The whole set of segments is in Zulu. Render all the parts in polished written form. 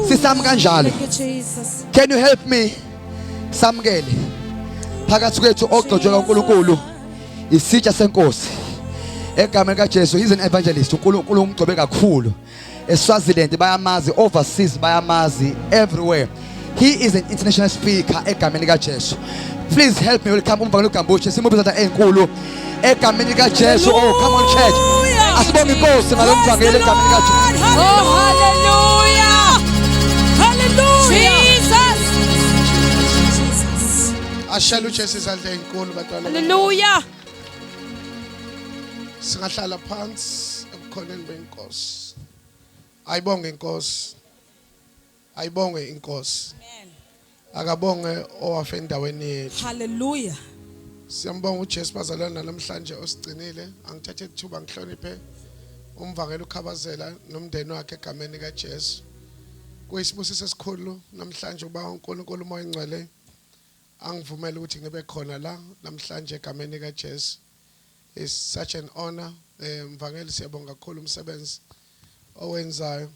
Sisam kanjalo. Can you help me? Samkele. Phakathi kwethu ogcotshwe kaNkulunkulu isitsha senkosi. Egameni kaJesu, he's an evangelist. uNkulunkulu umgcobe kakhulu. eSwaziland bayamazi, overseas bayamazi, everywhere. He is an international speaker egameni kaJesu. Please help me welcome umvangeli uGambuche simubizatha enkulu egameni kaJesu. Oh, come on church. Asibonge inkosi ngalomvangeli egameni kaJesu. Oh, hallelujah. Hallelujah. Jesus. Ashalo uJesu izandla ezinkulu bantwana. Hallelujah. Singahlala phansi ebukhoneni benkosi. Ayibonge inkosi. Ayibonge inkosi. Amen. Akabonge owafe endaweni yethu. Hallelujah. Siyambonga uJesu bazalwana namhlanje osigcinile. Angithathe ithuba ngihloniphe umvangeli uKhabazela nomndeni wakhe egameni kaJesu. Kuyisibusiso esikhulu namhlanje uba uNkulunkulu umoya engcwele angivumela ukuthi ngibe khona la namhlanje egameni kaJesu. It's such an honor. Mvangeli siyabonga kakhulu umsebenzi owenzayo.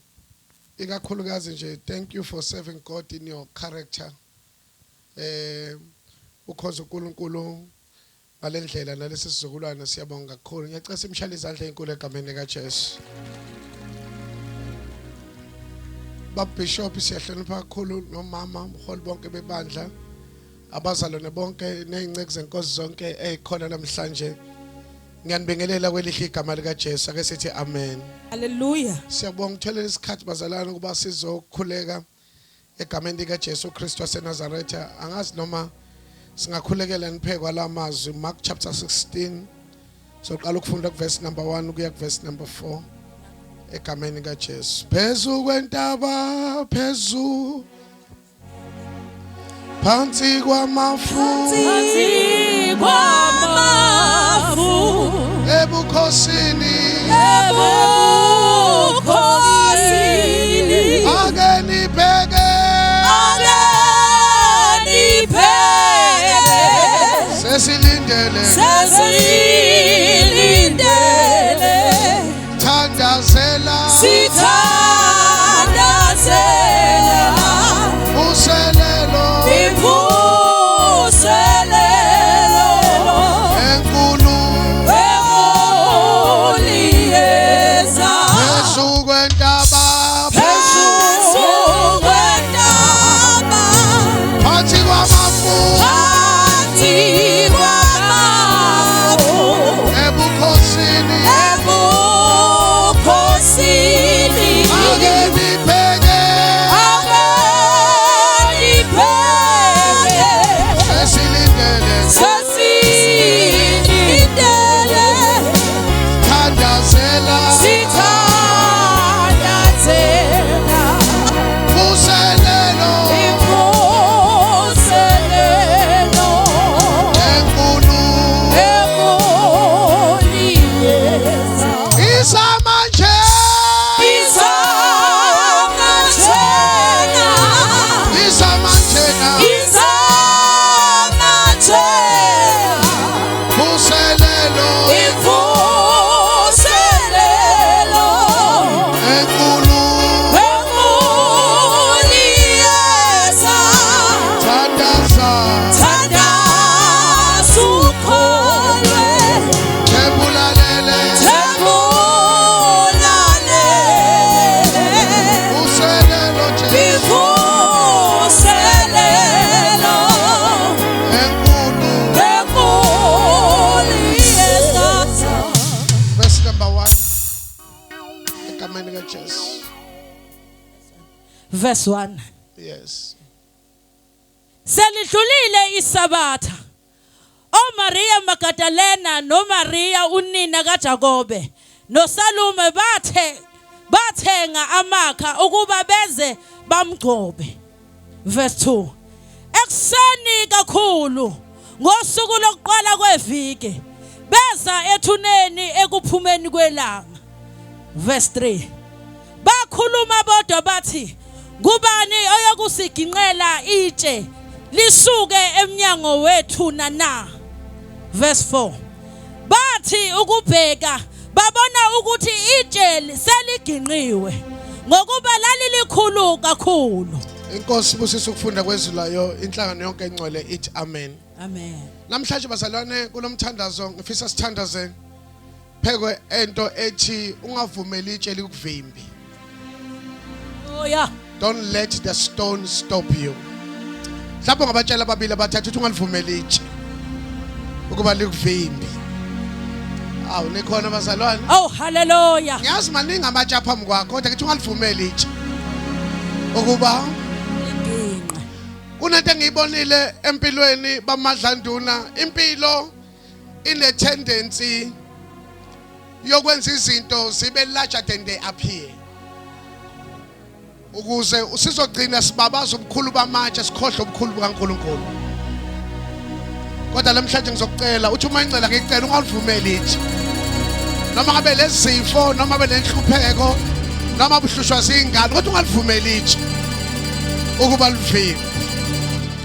Ikakhulukazi nje, thank you for serving God in your character. Ukhoza uNkulunkulu ngalendlela nalesi sizukulwane siyabonga kakhulu. Ngiyacela simshale izandla ezinkulu egameni kaJesu. Bishop siyahlonipha kakhulu nomama umholi bonke bebandla, abazalwane bonke nezinceke zenkosi zonke ezikhona namhlanje. Ngiyanibingelela kwelihle igama likaJesu. Ake sithi amen. Hallelujah. Siyabonga ukutholela isikhathi bazalwane ukuba sizokhuleka egameni likaJesu Kristu waseNazaretha. Angazi noma singakhulekela niphekwa la mazwi Mark chapter 16. Soqala ukufunda kuverse number 1 ukuya kuverse number 4 egameni kaJesu. Phezu kwentaba phezu phansi kwamafu ebukhosini ake nibheke sesilindele thandazela uselelo enkulu phezu kwentaba phansi kwamafu ebukhosini ake nibheke sesilindele thandazela uselelo enkulu isamanje isamanjena uselelo enkulu thandaza ebulalele uselelo Jesu enkulu. Verse number 1 egameni kaJesu. Verse 1. Yes. Selidlulile isabatha. OMaria Magdalena noMaria unina kaJakobe noSalume bathenga amakha ukuba beze bamgcobe. Verse 2. Ekseni kakhulu ngosuku lokuqala kweviki beza ethuneni ekuphumeni kwelanga. Verse 3. Bakhuluma bodwa bathi kubani oyokusiginqela itshe lisuke emnyango wethu na. Verse 4. Bathi ukubheka babona ukuthi itshe seliginqiwe ngokuba lalilikhulu kakhulu. Inkosi ibusisa ukufunda kwezulayo inhlangano yonke engcwele ithi amen. Amen. Namhlanje bazalwane kulomthandazo ngifisa sithandaze phekwe ento ethi ungavumeli itshe likuvimbi. Oh yeah. Don't let the stone stop you. Mhlawumbe ngabatshela ababili abathathu ukuthi ungalivumeli itshe ukuba likuvimbi. Awu nikhona bazalwane? Oh hallelujah. Ngiyazi maningi amatshe aphambi kwakho kodwa ngithi ungalivumeli itshe ukuba Inginqa. kunento engiyibonile empilweni bamadlanduna. Impilo ine tendency yokwenza izinto zibe larger than they appear. Ukuze usizogcina sibabaza ubukhulu bamatshe sikhohle ubukhulu bukaNkulunkulu. Kodwa namhlanje ngizokucela uthi uma incela ngicela ungalivumeli itshe. Noma ngabe lezifo noma ngabe lenhlupheko noma ubuhlushwa zingane kodwa ungalivumeli itshe ukuba livimbi.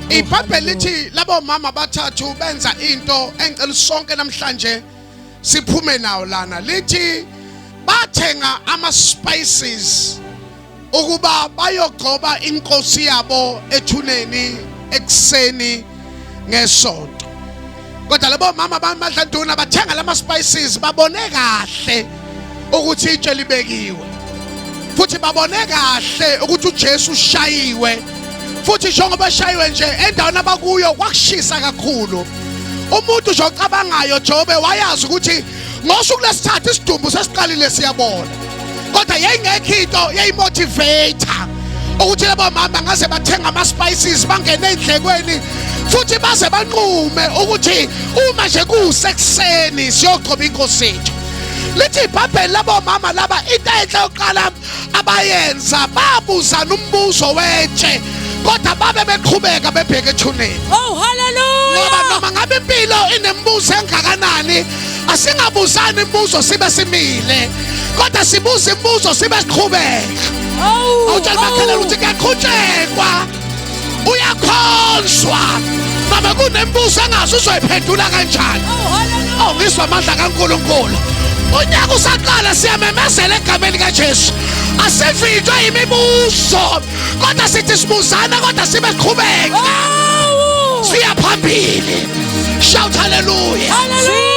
iBhayibheli lithi labo mama bathathu benza into engicela sonke namhlanje siphume nawo lana. Lithi bathenga ama spices ukuba bayogcoba inkosi yabo ethuneni ekseni ngesonto. Kodwa labo mama bamadlanduna bathenga lama spices babone kahle ukuthi itshe libekiwe. Futhi babone kahle ukuthi uJesu ushayiwe. Futhi njengoba eshayiwe nje endaweni abakuyo kwakushisa kakhulu. Umuntu nje ocabangayo Jobe wayazi ukuthi ngosuku lesithathu isidumbu sesiqalile siyabona. Kodwa yayingekho into yayimotivator ukuthi labo mama ngaze bathenga ama spices bangene endlekweni futhi baze banqume ukuthi uma nje kusekuseni siyogcoba inkosi yethu. Lithi iBhayibheli labo mama laba into enhle yokuqala abayenza babuzana umbuzo wetshe kodwa babe beqhubeka bebheke ethuneni. Oh hallelujah. Ngoba noma ngabe impilo inembuzo engakanani asingabuzani imibuzo sibe simile kodwa sibuza imibuzo sibe siqhubeka. Oh. Awutshela bakhala ukuthi kuyaqhutshekwa uyakhonzwa noma kunembuzo engazi uzoyiphendula kanjani. Oh hallelujah. Awungiswa amandla kaNkulunkulu. Unyaka usaqala siyamemezela egameni kaJesu. Asivinjwa imibuzo kodwa sithi sibuzana kodwa sibe siqhubeka. Oh. Siya phambili. Shout hallelujah. Hallelujah.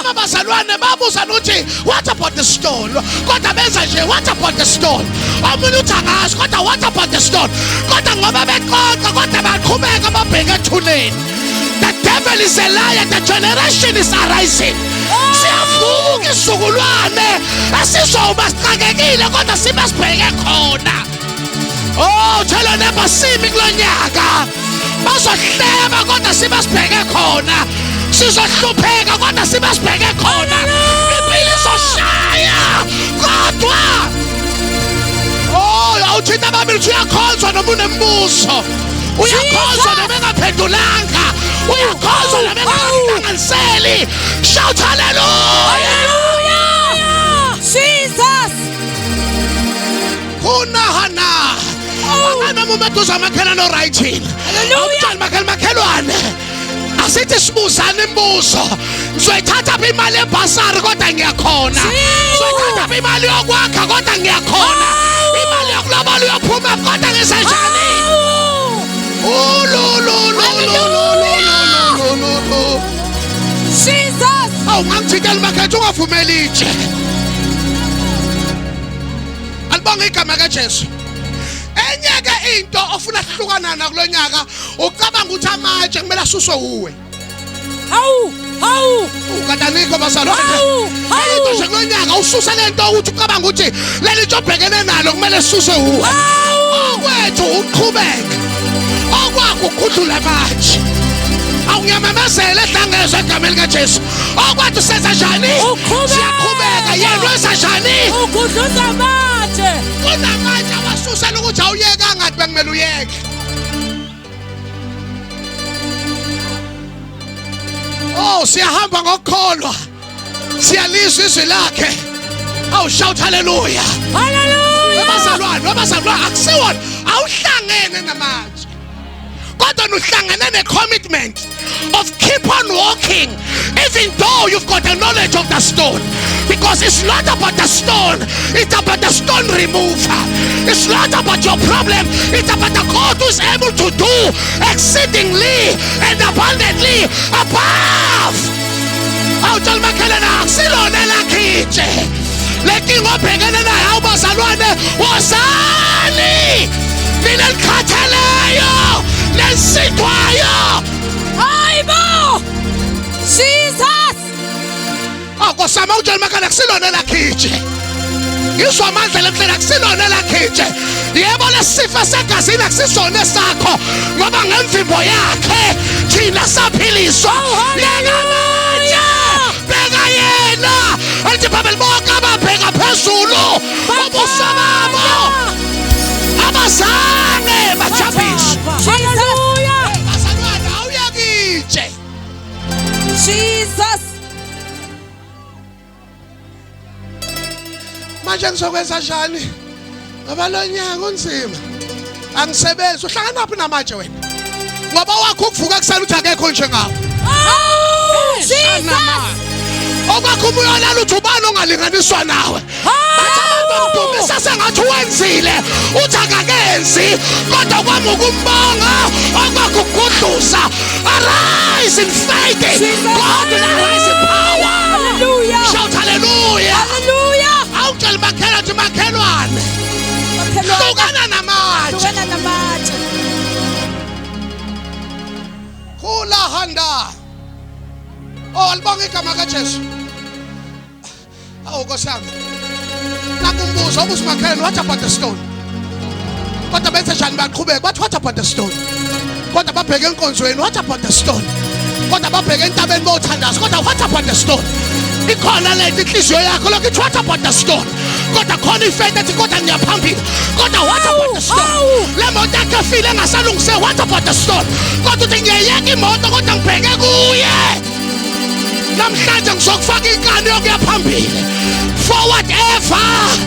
Laba bazalwane babuzana ukuthi what about the stone? Kodwa benza nje what about the stone? Omunye uthi angazi kodwa what about the stone? Kodwa ngoba beqoqa kodwa baqhubeka babheke ethuneni. The devil is a liar. The generation is arising. Siyavuka isizukulwane asizoba siqakekile kodwa sibe sibheke khona. Oh tshela neba simi kulonyaka bazohleba kodwa sibe sibheke khona. Sizohlupheka kodwa sibe sibheke khona. Impilo izoshaya kodwa oh awuthinta ababili uyakhonzwa noma unembuzo. Uyakhonzwa noma engaphendulanga. Uyakhonzwa noma engahlanganiseli. Shout hallelujah. Hallelujah. Jesus. Kunahana. Angana momentu zamakhela no writing. Hallelujah. Makhelwane. Asithi sibuzana imibuzo. Ngizoyithatha apha imali ebhasari kodwa ngiyakhona. Ngizoyithatha apha imali yokwakha kodwa ngiyakhona. Imali yokulobola uyophuma kodwa ngisenjani? Jesus. Awu ngangithintela makhethe ungavumeli itshe. Alibonga igama kaJesu. Enyeke into ofuna sihlukana na kulonyaka ucabanga ukuthi amatshe kumele asuswe uwe. Hawu. Ukadaniko bazalwane. Into nje kulonyaka ususa lento ukuthi ucabanga ukuthi leli nto obhekene nalo kumele sisuswe uwe. Okwethu uqhubeka. Okwakho ukudlula amatshe. Awungiyamemezela ehlangezwe egameni kaJesu. Okwethu senza njani? Siyaqhubeka yena wenza njani? Ukudluza amatshe. Kunamatshe awasusela ukuthi awuyeka ngathi bekumele uyeke. Oh siyahamba ngokukholwa. Siyalizwa izwi lakhe. Aw shout hallelujah. Hallelujah. Abazalwane akusiwona awuhlangene namatshe. Kodwa wena uhlangane ne-commitment of keep on walking even though you've got the knowledge of the stone, because it's not about the stone, it's about the stone remover. It's not about your problem, it's about the God who's able to do exceedingly and abundantly above. Awutshela umakhelwane akusilona lakhitshe lenkinga obhekene nayo awubazalwane wozani mina likhatheleyo lesithwayo. Hayibo! Jesus! Akosama utshela umakhelwane akusilona lakhitshe. Ngizwa amandla lemhlele akusilona lakhitshe. Yebo lesifo segazini akusisona sakho ngoba ngemvimbo yakhe thina saphiliswa. Bheka yena athi Bible bonke ababheka phezulu ubuso babo abazange bajabiswe. Hallelujah! Bazalwane awuyakitshe. Jesus! Manje ngizokwenza njani ngoba lo nyaka unzima angisebenzi. Uhlangana naphi namanje wena ngoba wakho ukuvuka kusala uthi akekho njengawe. Oh! Jesus! Okwakho umuyolala uthi ubani ongalinganiswa nawe. Bathi abantu bamdumisa sengathi wenzile uthi akakenzi kodwa kwami ukumbonga okwakho ukugudluza. Arise in faith, God will arise in power. Hallelujah! Shout hallelujah. Hallelujah! Awutshela makhelwane uthi makhelwane hlukana namatshe. Hlukana namatshe. Khula handa. Oh libonga igama kaJesu. Awu Nkosiyami. Nakumbuza ubusi makhelwane what about the stone? Kodwa benze njani baqhubeka bathi what about the stone? Kodwa babheke enkonzweni what about the stone? Kodwa babheke entabeni bothandaza kodwa what about the stone? Ikhona lento inhliziyo yakho lokho ithi what about the stone? Kodwa khona ifaith ethi kodwa ngiyaphambili. Kodwa what about the stone? Le moto yakhe efile engasalungise what about the stone? Kodwa uthi ngiyayeka imoto kodwa ngibheke kuye. Namhlanje ngizokufaka inkani yokuya phambili. Forward ever,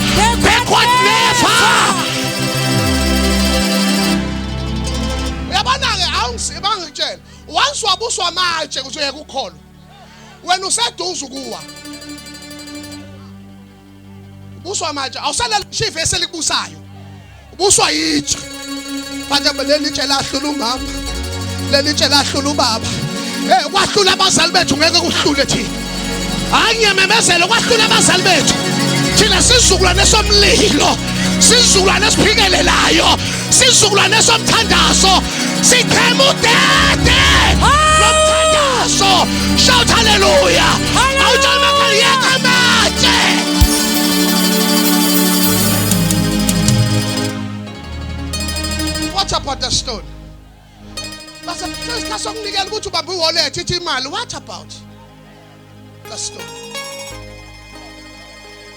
backward never. Uyabona-ke awungisibanga ngitshela once wabuswa amatshe uzoyeka ukukholwa wena useduze ukuwa. Ubuswa amatshe awusala shifa eselikubusayo ubuswa yitshe. Manje leli tshe lahlula umama leli tshe lahlula ubaba. Kwahlula abazali bethu ngeke kuhlule thina. Hayi ngiyamemezela kwahlula abazali bethu. Thina sizukulwane somlilo, sizukulwane esiphikelelayo, sizukulwane somthandazo, sichema udede lomthandazo. Shout hallelujah. Awutshela umakhelwane yeka amatshe. What about the stone? Basa sasongnikela ukuthi ubambe wallet ithi imali. What about the stone?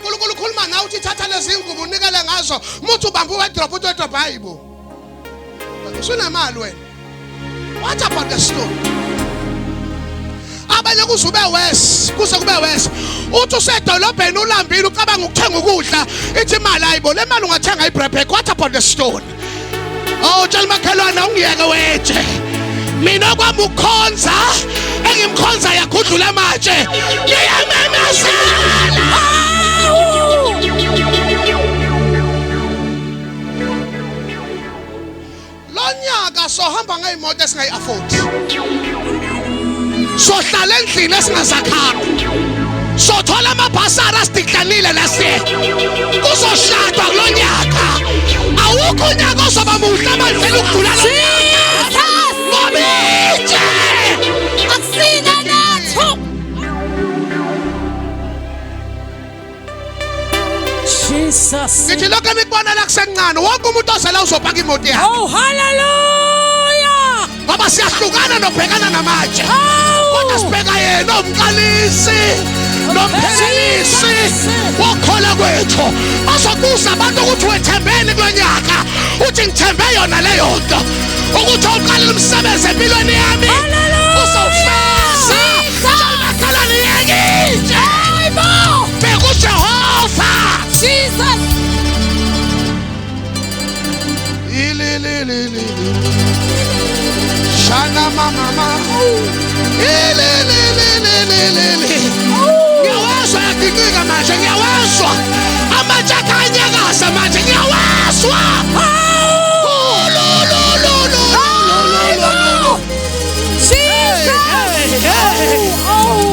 Nkulunkulu ukhuluma nawe uthi thatha lezi ngubo unikele ngazo umuntu ubambe wedrop uthi wedrop hayibo. Usunemali wena. What about the stone? Abanye kuzube wes kuze kube wes uthi usedolobheni ulambile ucabanga ukuthenga ukudla ithi imali hayibo le mali ungathenga ibread. What about the stone? Oh tshela makhelwane ungiyeke wethe mina kwami ukhonza engimkhonza yakudlula amatshe ngiyamemezela. Lo nyaka sohamba ngeyimoto esingayi-afford, sohlala endlini esingazakhanga, sothola amabhasari asidiklanile lasiye kuzoshadwa kulo nyaka. Awukho unyaka ozoba muhle abadlela ukudlula lo nyaka ngoba itshe Akusina natho. Jesus. ngithi lokho enikubona la kusencane wonke umuntu ozela uzobhaka imoto yakhe Oh, hallelujah. ngoba siyahlukana nobhekana namatshe kodwa sibheka yena omqalisi nomphelelisi wokhola kwethu ozobuza abantu ukuthi wethembeni kulo nyaka uthi ngithembe yona leyo nto ukuthi awuqalile umsebenzi empilweni yami uzofeza njengakalani yekitshe bheka uJehova. Jesus. Shana mama. Ngiyawazwa yagiqika manje ngiyawazwa. Amajaka anyakaza manje ngiyawazwa.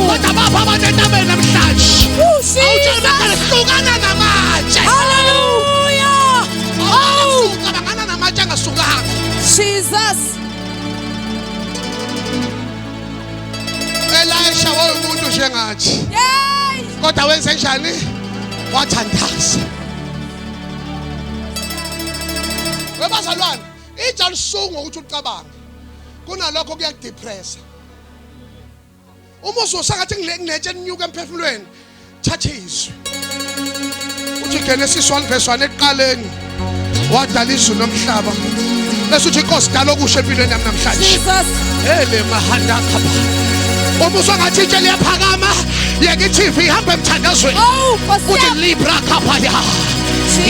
Kodwa bapha abantu entabeni namhlanje. Awutshela bakhala hlukana namatshe. Hallelujah. Cabangana namatshe angasukanga. Jesus. Elisha wayemuntu njengathi. Yay. Kodwa wenze njani? Wathandaza. Webazalwane, ija lisungu ukuthi ucabanga. Kunalokho kuyakudepressa. Uma uzosangathi nginetshe enyuka emphefumulweni, thatha izwi. Uthi Genesis 1:1 ekuqaleni wadala izulu nomhlaba. Bese uthi Inkosi dala okusha empilweni yami namhlanje. Jesus. Ele mahanda khapha. Uma usangathi itshe liyaphakama, yeke iTV ihamba emthandazweni. Oh, Uthi Libra khapha ya.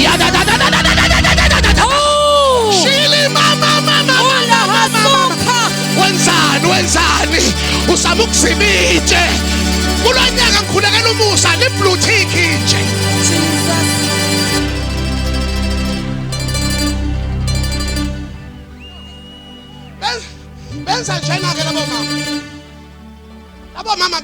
Ya da da da da da da da da da. Oh. Shili mama. Wenzani usaba ukuzima itshe kulonyaka ngikhulekela umusa liblue tick nje. Jesus. Benza njena ke labo mama